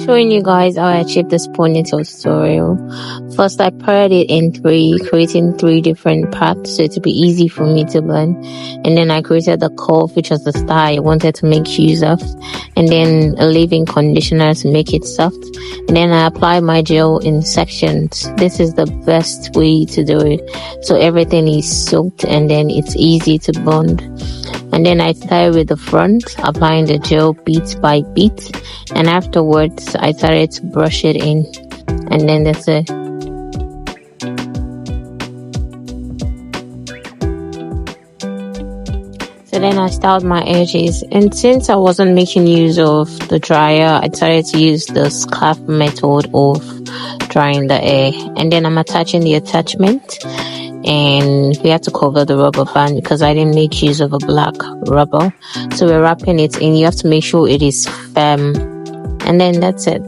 showing you guys how I achieved this ponytail tutorial. First, I paired it in three, creating three different parts so it would be easy for me to blend. And then I created the curve, which was the style I wanted to make use of, and then a leave-in conditioner to make it soft. And then I applied my gel in sections. This is the best way to do it, so everything is soaked and then it's easy to bond. And then I started with the front, applying the gel bit by bit, and afterwards I started to brush it in, and then that's it. So then I styled my edges, and since I wasn't making use of the dryer, I started to use the scarf method of drying the hair. And then I'm attaching the attachment, and we have to cover the rubber band because I didn't make use of a black rubber. So we're wrapping it in. You have to make sure it is firm, and then that's it.